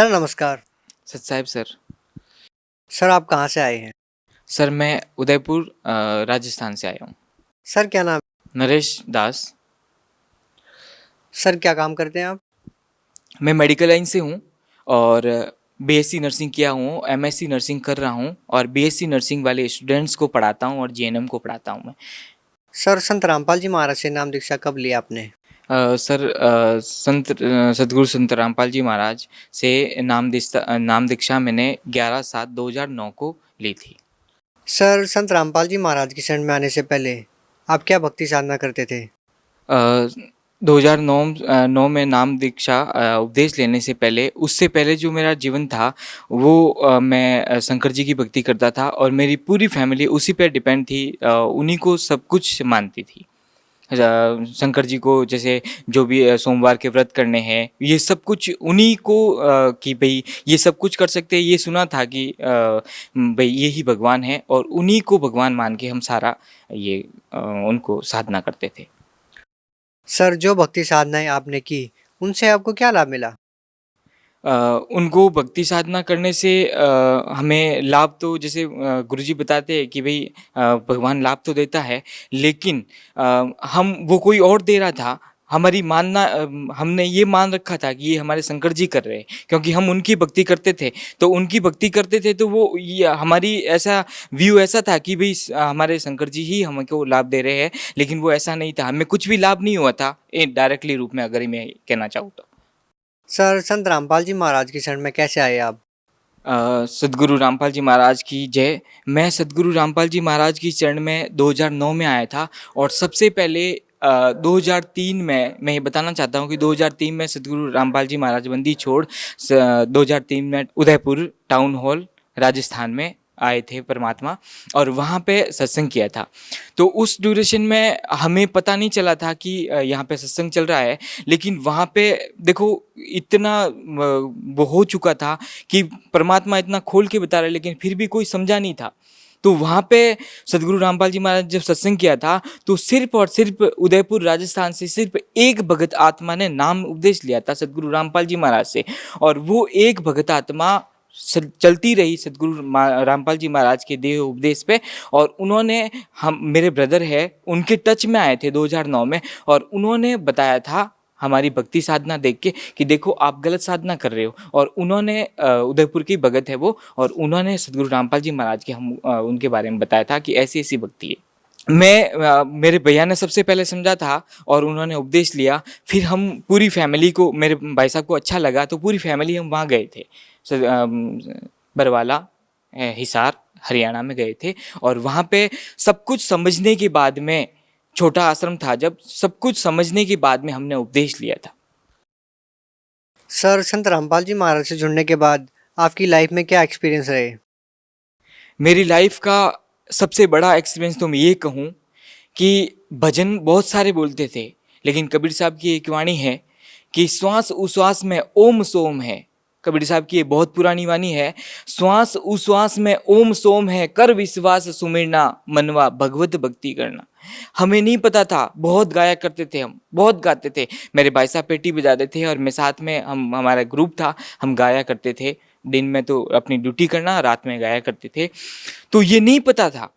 Sir नमस्कार। सच Sahib sir. Sir आप कहाँ से आए हैं? सर मैं उदयपुर राजस्थान से आया हूँ। सर क्या नाम? नरेश दास। सर क्या काम करते हैं आप? मैं मेडिकल लाइन से हूँ और बीएससी नर्सिंग किया हूँ, एमएससी नर्सिंग कर रहा हूँ और बीएससी नर्सिंग वाले स्टूडेंट्स को पढ़ाता हूँ और जीएनएम को पढ़ाता हूँ मैं। सर संत रामपाल जी महाराज से नाम दीक्षा कब ली आपने? सर सदगुरु संत रामपाल जी महाराज से नाम दीक्षा मैंने 11/7/2009 को ली थी। सर संत रामपाल जी महाराज की शरण में आने से पहले आप क्या भक्ति साधना करते थे? 2009 में नाम दीक्षा उपदेश लेने से पहले, उससे पहले जो मेरा जीवन था वो मैं शंकर जी की भक्ति करता था और मेरी पूरी फैमिली उसी पे डिपेंड थी, उन्हीं को सब कुछ मानती थी। शंकर जी को जैसे जो भी सोमवार के व्रत करने हैं, ये सब कुछ उन्हीं को कि भाई ये सब कुछ कर सकते हैं, ये सुना था कि भाई ये ही भगवान है और उन्हीं को भगवान मान के हम सारा ये उनको साधना करते थे। सर जो भक्ति साधनाएं आपने की उनसे आपको क्या लाभ मिला? उनको भक्ति साधना करने से हमें लाभ तो जैसे गुरुजी बताते हैं कि भाई भगवान लाभ तो देता है, लेकिन हम वो कोई और दे रहा था। हमारी मानना हमने ये मान रखा था कि ये हमारे शंकर जी कर रहे हैं, क्योंकि हम उनकी भक्ति करते थे। तो उनकी भक्ति करते थे तो वो ये हमारी ऐसा व्यू ऐसा था कि भाई हमारे शंकर जी ही हमको लाभ दे रहे हैं, लेकिन वो ऐसा नहीं था। हमें कुछ भी लाभ नहीं हुआ था डायरेक्टली रूप में, अगर मैं कहना चाहूँ तो। सर संत रामपाल जी महाराज की शरण में कैसे आए आप? सदगुरु रामपाल जी महाराज की जय। मैं सदगुरु रामपाल जी महाराज की चरण में 2009 में आया था और सबसे पहले 2003 में मैं ये बताना चाहता हूँ कि 2003 में सदगुरु रामपाल जी महाराज बंदी छोड़ 2003 में उदयपुर टाउन हॉल राजस्थान में आए थे परमात्मा, और वहाँ पे सत्संग किया था। तो उस ड्यूरेशन में हमें पता नहीं चला था कि यहाँ पे सत्संग चल रहा है, लेकिन वहाँ पे देखो इतना वो हो चुका था कि परमात्मा इतना खोल के बता रहा है, लेकिन फिर भी कोई समझा नहीं था। तो वहाँ पे सदगुरु रामपाल जी महाराज जब सत्संग किया था तो सिर्फ और सिर्फ उदयपुर राजस्थान से सिर्फ एक भगत आत्मा ने नाम उपदेश लिया था सदगुरु रामपाल जी महाराज से, और वो एक भगत आत्मा चलती रही सदगुरु रामपाल जी महाराज के देह उपदेश पे। और उन्होंने, हम मेरे ब्रदर है उनके टच में आए थे 2009 में, और उन्होंने बताया था हमारी भक्ति साधना देख के कि देखो आप गलत साधना कर रहे हो। और उन्होंने उदयपुर की भगत है वो, और उन्होंने सदगुरु रामपाल जी महाराज के हम उनके बारे में बताया था कि ऐसी ऐसी भक्ति है। मैं मेरे भैया ने सबसे पहले समझा था और उन्होंने उपदेश लिया। फिर हम पूरी फैमिली को, मेरे भाई साहब को अच्छा लगा तो पूरी फैमिली हम वहाँ गए थे। बरवाला हिसार हरियाणा में गए थे, और वहाँ पे सब कुछ समझने के बाद में, छोटा आश्रम था, जब सब कुछ समझने के बाद में हमने उपदेश लिया था। सर संत रामपाल जी महाराज से जुड़ने के बाद आपकी लाइफ में क्या एक्सपीरियंस रहे? मेरी लाइफ का सबसे बड़ा एक्सपीरियंस तो मैं ये कहूँ कि भजन बहुत सारे बोलते थे, लेकिन कबीर साहब की एक वाणी है कि श्वास उश्वास में ओम सोम है। कबीर साहब की ये बहुत पुरानी वाणी है, श्वास उश्वास में ओम सोम है, कर विश्वास सुमिरना मनवा भगवत भक्ति करना। हमें नहीं पता था, बहुत गाया करते थे, हम बहुत गाते थे। मेरे भाई साहब पेटी बजाते थे और मैं साथ में, हमारा ग्रुप था, हम गाया करते थे। दिन में तो अपनी ड्यूटी करना, रात में गाया करते थे। तो ये नहीं पता था।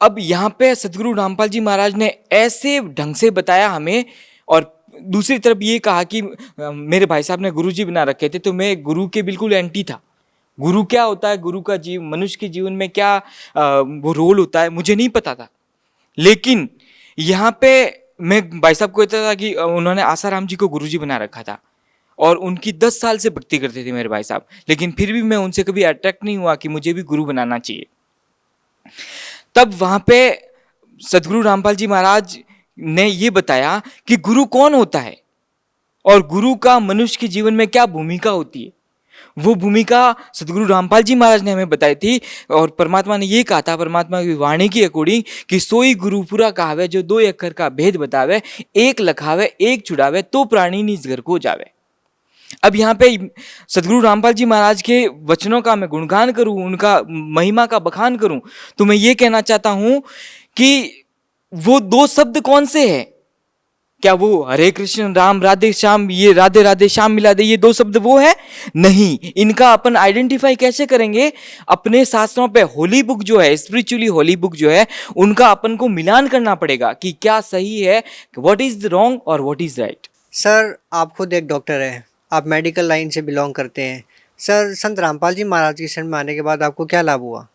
अब यहाँ पे सदगुरु रामपाल जी महाराज ने ऐसे ढंग से बताया हमें, और दूसरी तरफ ये कहा कि मेरे भाई साहब ने गुरु जी बना रखे थे, तो मैं गुरु के बिल्कुल एंटी था। गुरु क्या होता है, गुरु का मनुष्य के जीवन में क्या वो रोल होता है, मुझे नहीं पता था। लेकिन यहाँ पे मैं भाई साहब को कहता था कि उन्होंने आसाराम जी को गुरु जी बना रखा था और उनकी 10 साल से भक्ति करते थे मेरे भाई साहब, लेकिन फिर भी मैं उनसे कभी अट्रैक्ट नहीं हुआ कि मुझे भी गुरु बनाना चाहिए। तब वहां पे सदगुरु रामपाल जी महाराज ने ये बताया कि गुरु कौन होता है और गुरु का मनुष्य के जीवन में क्या भूमिका होती है। वो भूमिका सदगुरु रामपाल जी महाराज ने हमें बताई थी, और परमात्मा ने ये कहा था, परमात्मा की वाणी की अकॉर्डिंग, कि सोई गुरु पूरा कहावे जो 2 अक्षर का भेद बतावे, एक लखावे एक छुड़ावे तो प्राणी निज घर को जावे। अब यहाँ पे सदगुरु रामपाल जी महाराज के वचनों का मैं गुणगान करूं, उनका महिमा का बखान करूं, तो मैं ये कहना चाहता हूं कि वो 2 शब्द कौन से हैं? क्या वो हरे कृष्ण राम राधे श्याम, ये राधे राधे श्याम मिला दे, ये दो शब्द वो है? नहीं। इनका अपन आइडेंटिफाई कैसे करेंगे? अपने शास्त्रों पे होली बुक जो है, स्पिरिचुअली होली बुक जो है, उनका अपन को मिलान करना पड़ेगा कि क्या सही है, व्हाट इज रॉन्ग और व्हाट इज राइट। सर आप खुद एक डॉक्टर हैं, आप मेडिकल लाइन से बिलोंग करते हैं। सर संत रामपाल जी महाराज की शरण में आने के बाद आपको क्या लाभ हुआ?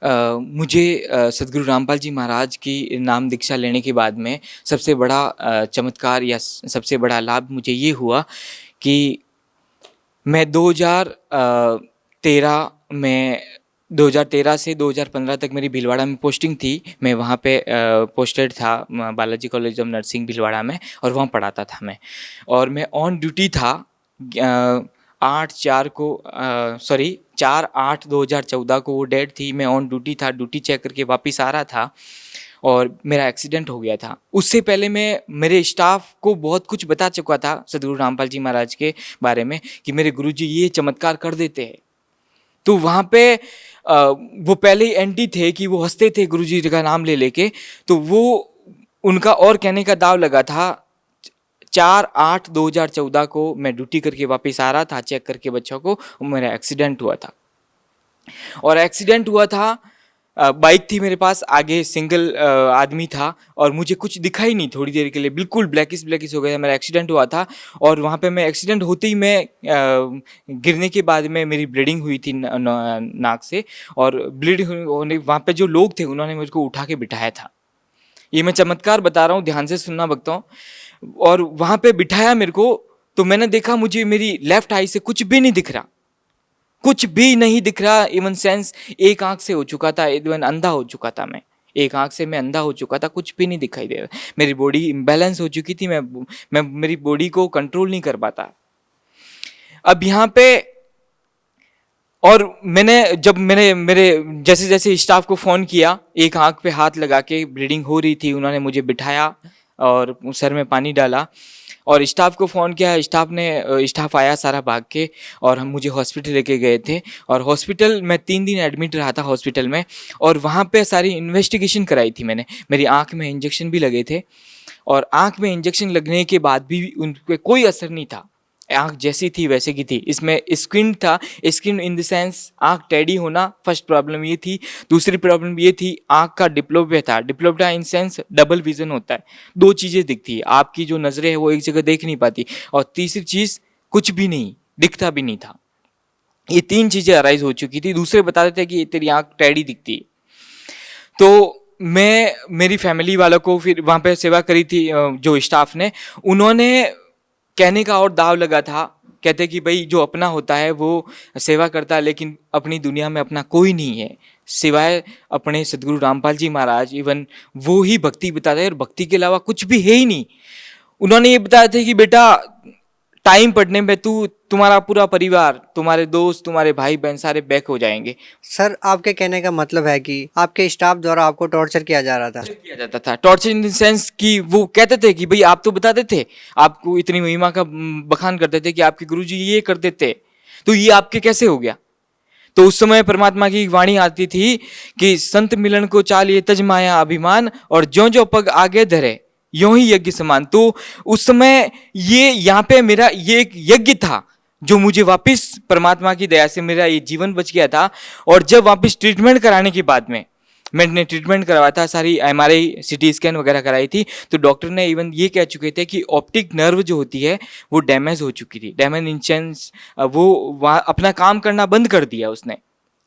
मुझे सदगुरु रामपाल जी महाराज की नाम दीक्षा लेने के बाद में सबसे बड़ा चमत्कार या सबसे बड़ा लाभ मुझे ये हुआ कि मैं 2013 में 2013 से 2015 तक मेरी भीलवाड़ा में पोस्टिंग थी। मैं वहाँ पे पोस्टेड था Balaji college of nursing Bhilwara में, और वहाँ पढ़ाता था मैं। और मैं ऑन ड्यूटी था 4/8/2014 को वो डेट थी। मैं ऑन ड्यूटी था, ड्यूटी चेक करके वापस आ रहा था और मेरा एक्सीडेंट हो गया था। उससे पहले मैं मेरे स्टाफ को बहुत कुछ बता चुका था सदगुरु रामपाल जी महाराज के बारे में कि मेरे गुरुजी ये चमत्कार कर देते हैं। तो वहाँ पे वो पहले ही एंटी थे कि वो हंसते थे गुरुजी का नाम ले लेके। तो वो उनका और कहने का दाव लगा था। 4/8/2014 को मैं ड्यूटी करके वापस आ रहा था चेक करके बच्चों को, मेरा एक्सीडेंट हुआ था। और एक्सीडेंट हुआ था, बाइक थी मेरे पास, आगे सिंगल आदमी था और मुझे कुछ दिखा ही नहीं थोड़ी देर के लिए, बिल्कुल ब्लैकिश हो गया। मेरा एक्सीडेंट हुआ था और वहाँ पे मैं एक्सीडेंट होते ही मैं गिरने के बाद में मेरी ब्लीडिंग हुई थी नाक से, और ब्लीड होने वहाँ पे जो लोग थे उन्होंने मुझको उठा के बिठाया था। ये मैं चमत्कार बता रहा हूँ, ध्यान से सुनना भक्तों। और वहाँ पे बिठाया मेरे को, तो मैंने देखा मुझे मेरी लेफ्ट आई से कुछ भी नहीं दिख रहा, कुछ भी नहीं दिख रहा। इवन सेंस एक आंख से हो चुका था, इवन अंधा हो चुका था मैं, एक आंख से मैं अंधा हो चुका था, कुछ भी नहीं दिखाई दे रहा। मेरी बॉडी इम्बैलेंस हो चुकी थी, मैं मेरी बॉडी को कंट्रोल नहीं कर पाता। अब यहाँ पे और मैंने मेरे जैसे जैसे स्टाफ को फ़ोन किया, एक आंख पे हाथ लगा के, ब्लीडिंग हो रही थी, उन्होंने मुझे बिठाया और सर में पानी डाला और स्टाफ को फ़ोन किया। स्टाफ आया सारा भाग के और हम मुझे हॉस्पिटल लेके गए थे। और हॉस्पिटल मैं 3 दिन एडमिट रहा था हॉस्पिटल में, और वहाँ पे सारी इन्वेस्टिगेशन कराई थी मैंने। मेरी आँख में इंजेक्शन भी लगे थे और आँख में इंजेक्शन लगने के बाद भी उन पर कोई असर नहीं था, आँख जैसी थी वैसे की थी। इसमें स्क्रीन था, स्क्रीन इन द सेंस आँख टेढ़ी होना, फर्स्ट प्रॉब्लम ये थी। दूसरी प्रॉब्लम ये थी आँख का डिप्लोपिया था। Diplopia in sense double vision होता है, 2 चीज़ें दिखती है, आपकी जो नज़रें है वो एक जगह देख नहीं पाती, और तीसरी चीज़ कुछ भी नहीं दिखता भी नहीं था। ये 3 चीज़ें अराइज हो चुकी थी। दूसरे बता देते कि तेरी आँख टेढ़ी दिखती है। तो मैं मेरी फैमिली वालों को फिर वहाँ पे सेवा करी थी, जो स्टाफ ने, उन्होंने कहने का और दाव लगा था, कहते कि भाई जो अपना होता है वो सेवा करता है, लेकिन अपनी दुनिया में अपना कोई नहीं है सिवाय अपने सदगुरु रामपाल जी महाराज। इवन वो ही भक्ति बताते हैं और भक्ति के अलावा कुछ भी है ही नहीं। उन्होंने ये बताया था कि बेटा टाइम पढ़ने में तुम्हारा पूरा परिवार, तुम्हारे दोस्त, तुम्हारे भाई बहन सारे बैक हो जाएंगे। सर आपके कहने का मतलब है कि आपके स्टाफ द्वारा आपको टॉर्चर किया जा रहा था? किया जाता था टॉर्चर इन द सेंस कि वो कहते थे कि भाई आप तो बताते थे, आपको इतनी महिमा का बखान करते थे कि आपके गुरुजी ये करते थे, तो ये आपके कैसे हो गया? तो उस समय परमात्मा की वाणी आती थी कि संत मिलन को चालिए तज माया अभिमान, और ज्यों ज्यों पग आगे धरे यों ही यज्ञ समान। तो उस समय ये यहाँ पे मेरा ये एक यज्ञ था जो मुझे वापस परमात्मा की दया से मेरा ये जीवन बच गया था। और जब वापस ट्रीटमेंट कराने के बाद में मैंने ट्रीटमेंट करवाया था, सारी MRI CT स्कैन वगैरह कराई थी, तो डॉक्टर ने इवन ये कह चुके थे कि ऑप्टिक नर्व जो होती है वो डैमेज हो चुकी थी। डैमेज इन सेंस वो वहाँ अपना काम करना बंद कर दिया उसने,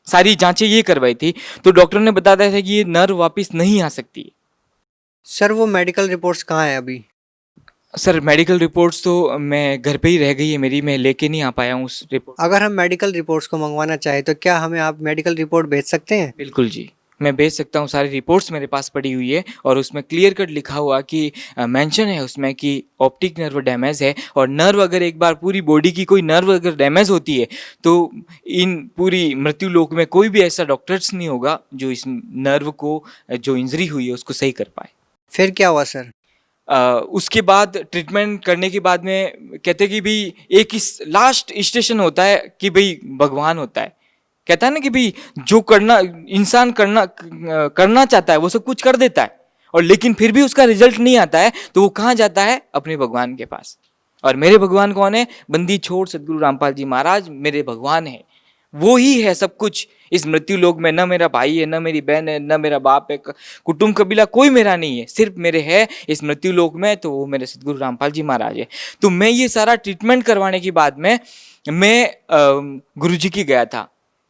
सारी जांचें ये करवाई थी। तो डॉक्टर ने बताया था कि ये नर्व वापस नहीं आ सकती। सर वो मेडिकल रिपोर्ट्स कहाँ है अभी? सर मेडिकल रिपोर्ट्स तो मैं घर पे ही रह गई है मेरी, मैं लेके नहीं आ पाया हूँ उस रिपोर्ट। अगर हम मेडिकल रिपोर्ट्स को मंगवाना चाहें तो क्या हमें आप मेडिकल रिपोर्ट भेज सकते हैं? बिल्कुल जी, मैं भेज सकता हूँ। सारी रिपोर्ट्स मेरे पास पड़ी हुई है और उसमें क्लियर कट लिखा हुआ कि मेंशन है उसमें कि ऑप्टिक नर्व डैमेज है, और नर्व अगर एक बार पूरी बॉडी की कोई नर्व अगर डैमेज होती है तो इन पूरी मृत्यु लोक में कोई भी ऐसा डॉक्टर्स नहीं होगा जो इस नर्व को जो इंजरी हुई है उसको सही कर पाए। फिर क्या हुआ सर? उसके बाद ट्रीटमेंट करने के बाद में कहते कि भाई एक इस लास्ट स्टेशन होता है कि भाई भगवान होता है। कहता है ना कि भाई जो करना इंसान करना चाहता है वो सब कुछ कर देता है, और लेकिन फिर भी उसका रिजल्ट नहीं आता है, तो वो कहाँ जाता है? अपने भगवान के पास। और मेरे भगवान कौन है? बंदी छोड़ सदगुरु रामपाल जी महाराज मेरे भगवान है। वो ही है सब कुछ इस मृत्यु लोक में। न मेरा भाई है, न मेरी बहन है, न मेरा बाप है, कुटुंब कबीला कोई मेरा नहीं है, सिर्फ मेरे है इस मृत्यु लोक में, तो वो मेरे सदगुरु रामपाल जी महाराज है। तो मैं ये सारा ट्रीटमेंट करवाने के बाद में मैं गुरु जी की गया था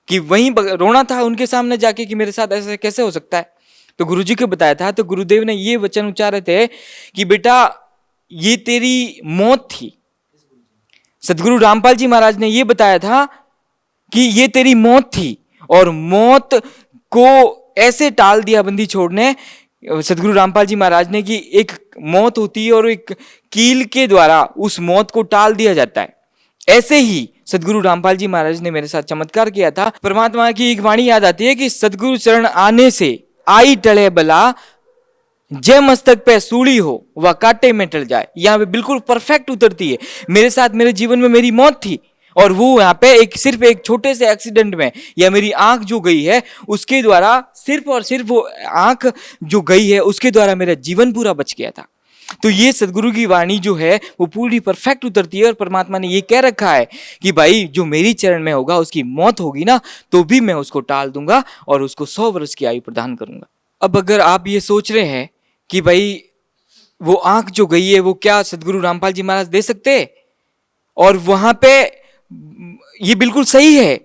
कि वहीं रोना था उनके सामने जाके कि मेरे साथ ऐसा कैसे हो सकता है। तो गुरु जी को बताया था, तो गुरुदेव ने ये वचन उच्चारे थे कि बेटा ये तेरी मौत थी। सदगुरु रामपाल जी महाराज ने ये बताया था कि ये तेरी मौत थी, और मौत को ऐसे टाल दिया बंदी छोड़ ने, सदगुरु रामपाल जी महाराज ने, कि एक मौत होती है और एक कील के द्वारा उस मौत को टाल दिया जाता है। ऐसे ही सदगुरु रामपाल जी महाराज ने मेरे साथ चमत्कार किया था। परमात्मा की एक वाणी याद आती है कि सदगुरु चरण आने से आई टले बला, जय मस्तक पे सूली हो वह कांटे में टल जाए। यहाँ पे बिल्कुल परफेक्ट उतरती है। मेरे साथ मेरे जीवन में मेरी मौत थी, और वो यहाँ पे सिर्फ एक छोटे से एक्सीडेंट में, या मेरी आंख जो गई है उसके द्वारा, सिर्फ और सिर्फ वो आंख जो गई है उसके द्वारा मेरा जीवन पूरा बच गया था। तो ये सदगुरु की वाणी जो है वो पूरी परफेक्ट उतरती है, और परमात्मा ने ये कह रखा है कि भाई जो मेरी चरण में होगा उसकी मौत होगी ना, तो भी मैं उसको टाल दूंगा और उसको 100 वर्ष की आयु प्रदान करूंगा। अब अगर आप ये सोच रहे हैं कि भाई वो आंख जो गई है वो क्या सदगुरु रामपाल जी महाराज दे सकते, और वहां पे ये बिल्कुल सही है,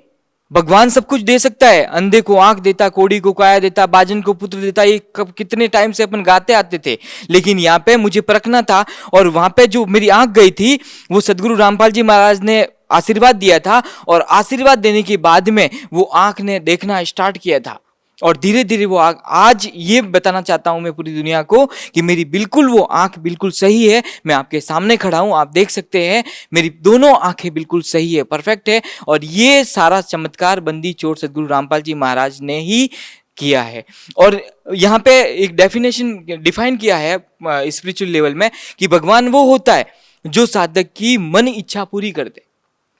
भगवान सब कुछ दे सकता है। अंधे को आंख देता, कोढ़ी को काया देता, बाजन को पुत्र देता, ये कितने टाइम से अपन गाते आते थे। लेकिन यहाँ पे मुझे परखना था, और वहां पे जो मेरी आंख गई थी वो सदगुरु रामपाल जी महाराज ने आशीर्वाद दिया था, और आशीर्वाद देने के बाद में वो आंख ने देखना स्टार्ट किया था, और धीरे धीरे वो आज ये बताना चाहता हूं मैं पूरी दुनिया को कि मेरी बिल्कुल वो आंख बिल्कुल सही है। मैं आपके सामने खड़ा हूं, आप देख सकते हैं मेरी दोनों आंखें बिल्कुल सही है, परफेक्ट है। और ये सारा चमत्कार बंदी चोर सदगुरु रामपाल जी महाराज ने ही किया है। और यहाँ पे एक डेफिनेशन डिफाइन किया है स्पिरिचुअल लेवल में कि भगवान वो होता है जो साधक की मन इच्छा पूरी कर दे।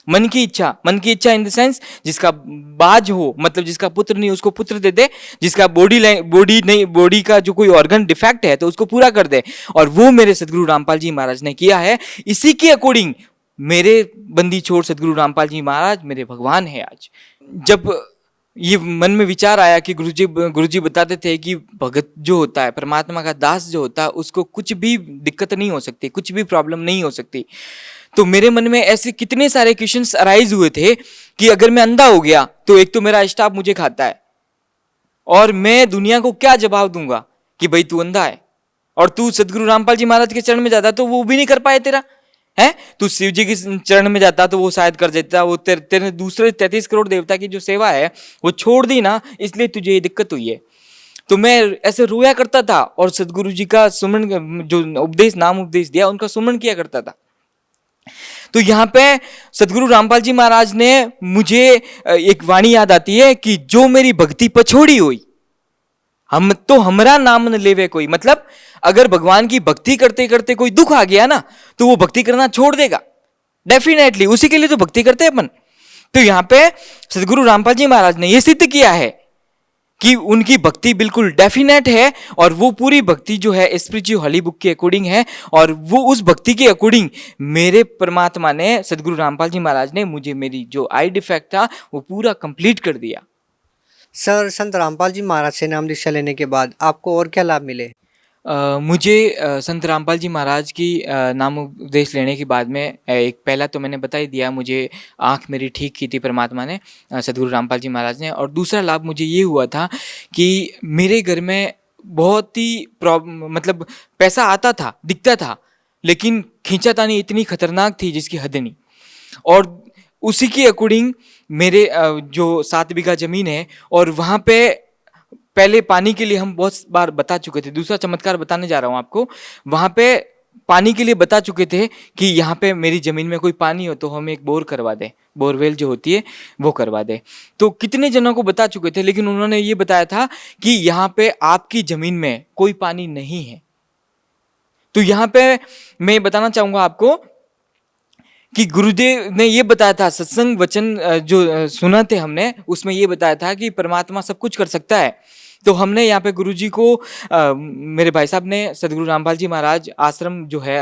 मन की इच्छा इन द सेंस जिसका बाज हो, मतलब जिसका पुत्र नहीं उसको पुत्र दे दे, जिसका बॉडी का जो कोई ऑर्गन डिफेक्ट है तो उसको पूरा कर दे। और वो मेरे सदगुरु रामपाल जी महाराज ने किया है। इसी के अकॉर्डिंग मेरे बंदी छोड़ सदगुरु रामपाल जी महाराज मेरे भगवान है। आज जब ये मन में विचार आया कि गुरुजी बताते थे कि भगत जो होता है, परमात्मा का दास जो होता है, उसको कुछ भी दिक्कत नहीं हो सकती, कुछ भी प्रॉब्लम नहीं हो सकती। तो मेरे मन में ऐसे कितने सारे क्वेश्चंस अराइज हुए थे कि अगर मैं अंधा हो गया तो एक तो मेरा स्टाफ मुझे खाता है, और मैं दुनिया को क्या जवाब दूंगा कि भाई तू अंधा है, और तू सदगुरु रामपाल जी महाराज के चरण में जाता तो वो भी नहीं कर पाए तेरा है। तू शिव जी के चरण में जाता तो वो शायद कर देता। वो तेरे दूसरे 33 करोड़ देवता की जो सेवा है वो छोड़ दी ना, इसलिए तुझे ये दिक्कत हुई है। तो मैं ऐसे रोया करता था, और सदगुरु जी का सुमन जो उपदेश, नाम उपदेश दिया, उनका सुमन किया करता था। तो यहाँ पे सदगुरु रामपाल जी महाराज ने मुझे एक वाणी याद आती है कि जो मेरी भक्ति पछोड़ी हुई हम तो हमरा नाम न लेवे कोई। मतलब अगर भगवान की भक्ति करते करते कोई दुख आ गया ना तो वो भक्ति करना छोड़ देगा डेफिनेटली, उसी के लिए तो भक्ति करते हैं अपन। तो यहाँ पे सदगुरु रामपाल जी महाराज ने यह सिद्ध किया है कि उनकी भक्ति बिल्कुल डेफिनेट है, और वो पूरी भक्ति जो है स्पिरिचुअल हॉली बुक के अकॉर्डिंग है, और वो उस भक्ति के अकॉर्डिंग मेरे परमात्मा ने, सदगुरु रामपाल जी महाराज ने मुझे मेरी जो आई डिफेक्ट था वो पूरा कंप्लीट कर दिया। सर, संत रामपाल जी महाराज से नाम दीक्षा लेने के बाद आपको और क्या लाभ मिले? मुझे संत रामपाल जी महाराज की नाम उपदेश लेने के बाद में एक पहला तो मैंने बता ही दिया, मुझे आँख मेरी ठीक की थी परमात्मा ने, सदगुरु रामपाल जी महाराज ने। और दूसरा लाभ मुझे ये हुआ था कि मेरे घर में बहुत ही मतलब पैसा आता था, दिखता था, लेकिन खींचातानी इतनी खतरनाक थी जिसकी हद नहीं। और उसी के अकॉर्डिंग मेरे जो 7 बीघा जमीन है, और वहाँ पे पहले पानी के लिए हम बहुत बार बता चुके थे, दूसरा चमत्कार बताने जा रहा हूँ आपको। वहाँ पे पानी के लिए बता चुके थे कि यहाँ पे मेरी ज़मीन में कोई पानी हो तो हमें एक बोर करवा दे, बोरवेल जो होती है वो करवा दे। तो कितने जनों को बता चुके थे, लेकिन उन्होंने ये बताया था कि यहाँ पे आपकी ज़मीन में कोई पानी नहीं है। तो यहाँ पे मैं बताना चाहूँगा आपको कि गुरुदेव ने ये बताया था, सत्संग वचन जो सुना थे हमने, उसमें ये बताया था कि परमात्मा सब कुछ कर सकता है। तो हमने यहाँ पे गुरुजी को मेरे भाई साहब ने, सदगुरु रामपाल जी महाराज आश्रम जो है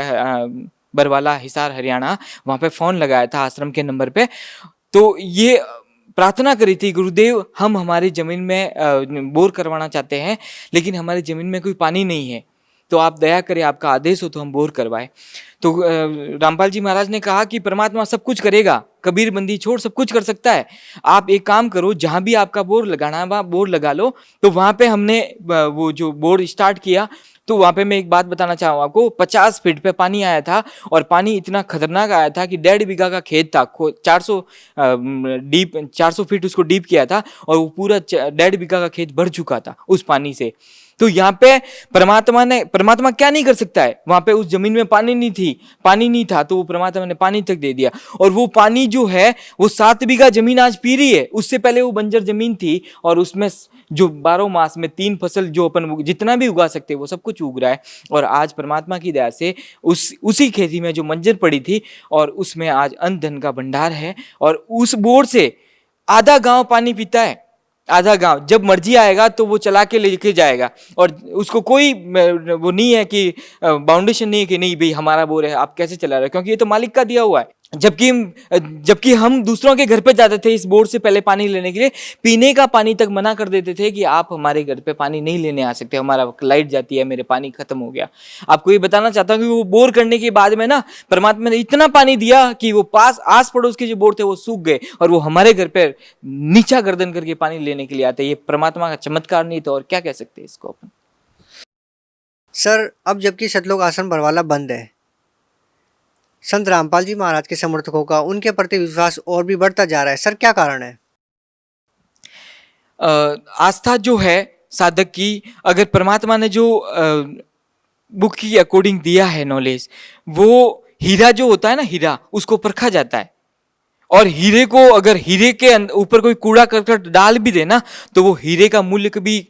बरवाला हिसार हरियाणा, वहाँ पे फ़ोन लगाया था आश्रम के नंबर पे। तो ये प्रार्थना करी थी, गुरुदेव हम हमारी ज़मीन में बोर करवाना चाहते हैं, लेकिन हमारी ज़मीन में कोई पानी नहीं है, तो आप दया करें, आपका आदेश हो तो हम बोर करवाएं। तो रामपाल जी महाराज ने कहा कि परमात्मा सब कुछ करेगा, कबीर बंदी छोड़ सब कुछ कर सकता है। आप एक काम करो, जहाँ भी आपका बोर लगाना है वहाँ बोर लगा लो। तो वहाँ पे हमने वो जो बोर स्टार्ट किया, तो वहाँ पे मैं एक बात बताना चाहूँ आपको, 50 फीट पे पानी आया था, और पानी इतना खतरनाक आया था कि 1.5 बीघा का खेत था, 400 डीप, 400 फीट उसको डीप किया था, और वो पूरा 1.5 बीघा का खेत भर चुका था उस पानी से। तो यहाँ पे परमात्मा क्या नहीं कर सकता है। वहां पे उस जमीन में पानी नहीं था, तो वो परमात्मा ने पानी तक दे दिया। और वो पानी जो है वो 7 बीघा जमीन आज पी रही है। उससे पहले वो बंजर जमीन थी, और उसमें जो 12 मास में 3 फसल जो अपन जितना भी उगा सकते वो सब कुछ उग रहा है। और आज परमात्मा की दया से उसी खेती में जो मंजर पड़ी थी, और उसमें आज अन्न धन का भंडार है, और उस बोर से आधा गांव पानी पीता है। आधा गांव जब मर्जी आएगा तो वो चला के लेके जाएगा, और उसको कोई वो नहीं है कि बाउंडेशन नहीं है कि नहीं भाई हमारा बोर है आप कैसे चला रहे हो, क्योंकि ये तो मालिक का दिया हुआ है। जबकि हम दूसरों के घर पे जाते थे इस बोर से पहले पानी लेने के लिए, पीने का पानी तक मना कर देते थे कि आप हमारे घर पे पानी नहीं लेने आ सकते, हमारा लाइट जाती है, मेरे पानी खत्म हो गया। आपको ये बताना चाहता हूँ कि वो बोर करने के बाद में ना परमात्मा ने इतना पानी दिया कि वो आस पड़ोस के जो बोर थे वो सूख गए, और वो हमारे घर पे नीचा गर्दन करके पानी लेने के लिए आते। ये परमात्मा का चमत्कार नहीं तो और क्या कह सकते हैं इसको अपन। सर अब जबकि सतलोक आश्रम बरवाला बंद है, संत रामपाल जी महाराज के समर्थकों का उनके प्रति विश्वास और भी बढ़ता जा रहा है, सर क्या कारण है? आस्था जो है साधक की, अगर परमात्मा ने जो बुक की अकॉर्डिंग दिया है नॉलेज, वो हीरा जो होता है ना, हीरा उसको परखा जाता है। और हीरे को अगर हीरे के ऊपर कोई कूड़ा करकट डाल भी देना तो वो हीरे का मूल्य कभी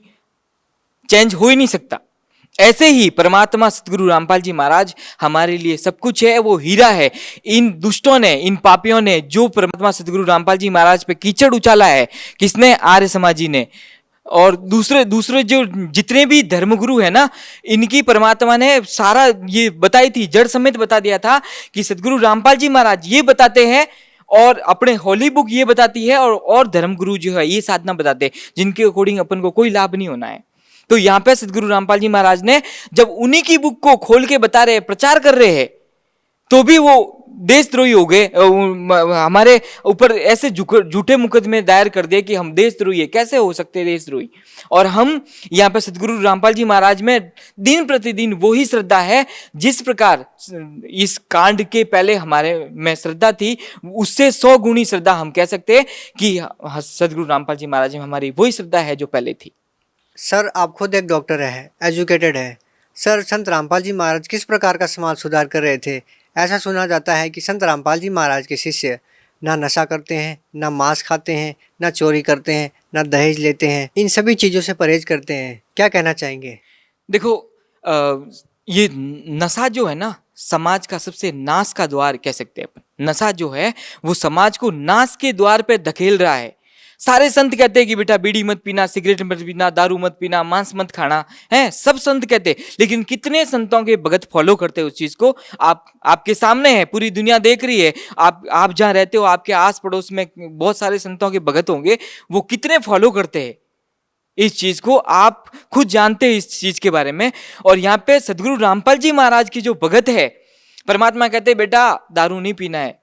चेंज हो ही नहीं सकता। ऐसे ही परमात्मा सतगुरु रामपाल जी महाराज हमारे लिए सब कुछ है, वो हीरा है। इन दुष्टों ने, इन पापियों ने जो परमात्मा सतगुरु रामपाल जी महाराज पे कीचड़ उछाला है, किसने? आर्य समाजी ने। और दूसरे दूसरे जो जितने भी धर्मगुरु है ना, इनकी परमात्मा ने सारा ये बताई थी, जड़ समेत बता दिया था कि सतगुरु रामपाल जी महाराज ये बताते हैं, और अपने होली बुक ये बताती है, और धर्मगुरु जो है ये साधना बताते हैं, जिनके अकॉर्डिंग अपन को कोई लाभ नहीं होना है। तो यहाँ पे सतगुरु रामपाल जी महाराज ने जब उन्हीं की बुक को खोल के बता रहे, प्रचार कर रहे हैं, तो भी वो देशद्रोही हो गए। हमारे ऊपर ऐसे झूठे मुकदमे दायर कर दिए कि हम देशद्रोही है। कैसे हो सकते हैं देशद्रोही? और हम यहाँ पे सतगुरु रामपाल जी महाराज में दिन प्रतिदिन वही श्रद्धा है, जिस प्रकार इस कांड के पहले हमारे में श्रद्धा थी, उससे 100 गुनी श्रद्धा हम कह सकते हैं कि सतगुरु रामपाल जी महाराज में हमारी वही श्रद्धा है जो पहले थी। सर आप खुद एक डॉक्टर है, एजुकेटेड है। सर संत रामपाल जी महाराज किस प्रकार का समाज सुधार कर रहे थे? ऐसा सुना जाता है कि संत रामपाल जी महाराज के शिष्य ना नशा करते हैं, ना मांस खाते हैं, ना चोरी करते हैं, ना दहेज लेते हैं, इन सभी चीज़ों से परहेज करते हैं। क्या कहना चाहेंगे? देखो ये नशा जो है ना, समाज का सबसे नाश का द्वार कह सकते हैं अपन। नशा जो है वो समाज को नाश के द्वार पे धकेल रहा है। सारे संत कहते हैं कि बेटा बीड़ी मत पीना, सिगरेट मत पीना, दारू मत पीना, मांस मत खाना, है सब संत कहते हैं। लेकिन कितने संतों के भगत फॉलो करते हैं उस चीज को? आपके सामने है, पूरी दुनिया देख रही है। आप जहाँ रहते हो, आपके आस पड़ोस में बहुत सारे संतों के भगत होंगे, वो कितने फॉलो करते हैं इस चीज को, आप खुद जानते हैं इस चीज के बारे में। और यहाँ पे सदगुरु रामपाल जी महाराज की जो भगत है, परमात्मा कहते हैं बेटा दारू नहीं पीना है,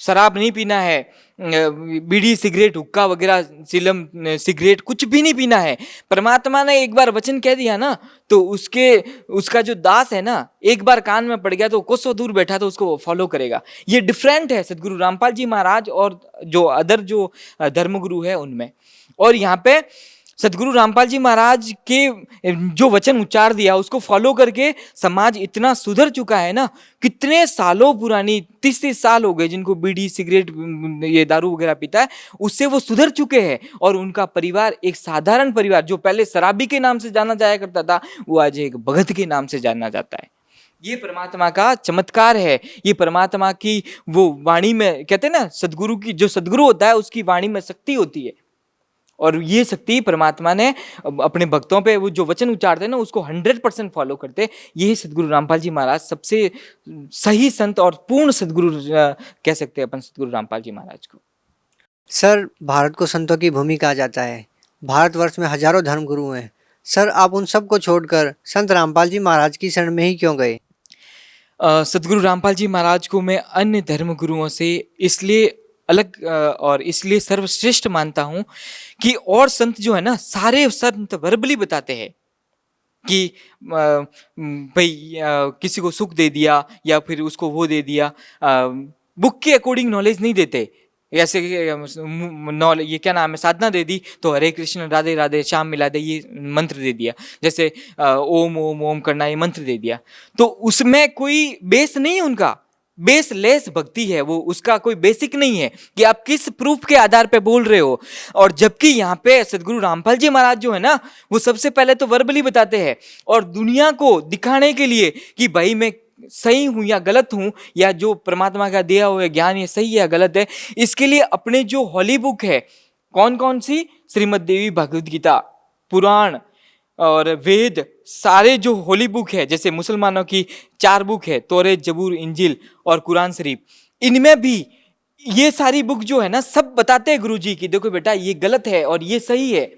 शराब नहीं पीना है, बीड़ी सिगरेट हुक्का वगैरह चिलम सिगरेट कुछ भी नहीं पीना है। परमात्मा ने एक बार वचन कह दिया ना, तो उसका जो दास है ना, एक बार कान में पड़ गया तो कोसों दूर बैठा तो उसको फॉलो करेगा। ये डिफरेंट है सदगुरु रामपाल जी महाराज और जो अदर जो धर्मगुरु है उनमें। और यहाँ पे सदगुरु रामपाल जी महाराज के जो वचन उच्चार दिया उसको फॉलो करके समाज इतना सुधर चुका है ना। कितने सालों पुरानी 30-30 साल हो गए जिनको बीड़ी सिगरेट ये दारू वगैरह पीता है, उससे वो सुधर चुके हैं। और उनका परिवार एक साधारण परिवार, जो पहले शराबी के नाम से जाना जाया करता था, वो आज एक भगत के नाम से जाना जाता है। ये परमात्मा का चमत्कार है, ये परमात्मा की वो वाणी में, कहते हैं ना सदगुरु की, जो सदगुरु होता है उसकी वाणी में शक्ति होती है, और ये शक्ति परमात्मा ने अपने भक्तों पे वो जो वचन उच्चारते हैं ना उसको 100% फॉलो करते। यही सदगुरु रामपाल जी महाराज सबसे सही संत और पूर्ण सदगुरु कह सकते हैं अपन सदगुरु रामपाल जी महाराज को। सर, भारत को संतों की भूमि कहा जाता है। भारतवर्ष में हजारों धर्मगुरु हैं। सर, आप उन सब को छोड़कर संत रामपाल जी महाराज की शरण में ही क्यों गए? सदगुरु रामपाल जी महाराज को मैं अन्य धर्म गुरुओं से इसलिए अलग और इसलिए सर्वश्रेष्ठ मानता हूं कि और संत जो है ना, सारे संत वर्बली बताते हैं कि भाई किसी को सुख दे दिया या फिर उसको वो दे दिया, बुक के अकॉर्डिंग नॉलेज नहीं देते। ऐसे नॉलेज, ये क्या नाम है, साधना दे दी तो हरे कृष्ण राधे राधे श्याम मिला दे, ये मंत्र दे दिया। जैसे ओम ओम ओम करना, ये मंत्र दे दिया, तो उसमें कोई बेस नहीं है, उनका बेसलेस भक्ति है वो, उसका कोई बेसिक नहीं है कि आप किस प्रूफ के आधार पे बोल रहे हो। और जबकि यहाँ पे सदगुरु रामपाल जी महाराज जो है ना, वो सबसे पहले तो वर्बली बताते हैं और दुनिया को दिखाने के लिए कि भाई मैं सही हूं या गलत हूं, या जो परमात्मा का दिया हुआ ज्ञान ये सही है या गलत है, इसके लिए अपने जो हॉली बुक है, कौन कौन सी, श्रीमद् देवी भगवद गीता, पुराण और वेद, सारे जो होली बुक है, जैसे मुसलमानों की 4 बुक है, तौरेत, जबूर, इंजिल और कुरान शरीफ, इनमें भी ये सारी बुक जो है ना, सब बताते हैं गुरुजी की देखो बेटा ये गलत है और ये सही है।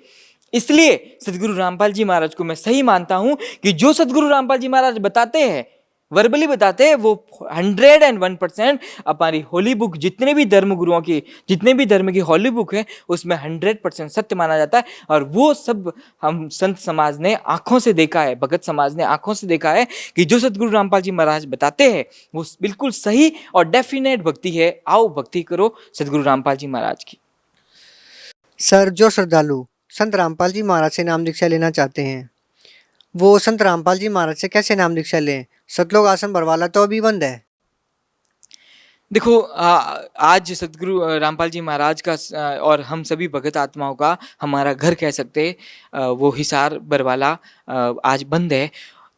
इसलिए सदगुरु रामपाल जी महाराज को मैं सही मानता हूं कि जो सदगुरु रामपाल जी महाराज बताते हैं, वर्बली बताते हैं, वो 101% हमारी होली बुक, जितने भी धर्म गुरुओं की, जितने भी धर्म की होली बुक है, उसमें 100% सत्य माना जाता है। और वो सब हम संत समाज ने आंखों से देखा है, भगत समाज ने आंखों से देखा है कि जो सदगुरु रामपाल जी महाराज बताते हैं वो बिल्कुल सही और डेफिनेट भक्ति है। आओ भक्ति करो सदगुरु रामपाल जी महाराज की। सर, जो श्रद्धालु संत रामपाल जी महाराज से नाम दीक्षा लेना चाहते हैं, वो संत रामपाल जी महाराज से कैसे नाम दीक्षा लें? सतलोक आश्रम बरवाला तो अभी बंद है। देखो आज सदगुरु रामपाल जी महाराज का और हम सभी भगत आत्माओं का हमारा घर कह सकते हैं, वो हिसार बरवाला आज बंद है।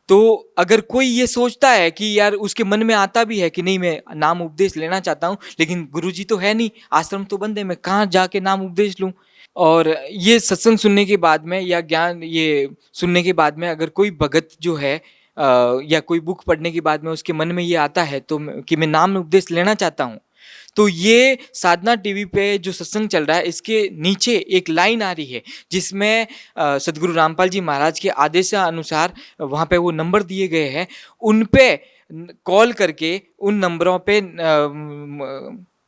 तो अगर कोई ये सोचता है कि यार, उसके मन में आता भी है कि नहीं मैं नाम उपदेश लेना चाहता हूँ, लेकिन गुरुजी तो है नहीं, आश्रम तो बंद है, मैं कहाँ जाके नाम उपदेश लूँ। और ये सत्संग सुनने के बाद में या ज्ञान ये सुनने के बाद में अगर कोई भगत जो है या कोई बुक पढ़ने के बाद में उसके मन में ये आता है तो कि मैं नाम उपदेश लेना चाहता हूँ, तो ये साधना टीवी पे जो सत्संग चल रहा है, इसके नीचे एक लाइन आ रही है जिसमें सदगुरु रामपाल जी महाराज के आदेश अनुसार वहाँ पे वो नंबर दिए गए हैं, उन पे कॉल करके, उन नंबरों पे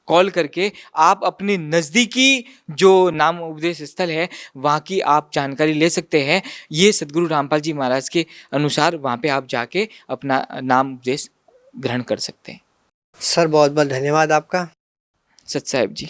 कॉल करके आप अपने नज़दीकी जो नाम उपदेश स्थल है वहाँ की आप जानकारी ले सकते हैं। ये सदगुरु रामपाल जी महाराज के अनुसार वहाँ पे आप जाके अपना नाम उपदेश ग्रहण कर सकते हैं। सर, बहुत बहुत धन्यवाद आपका। सत साहिब जी।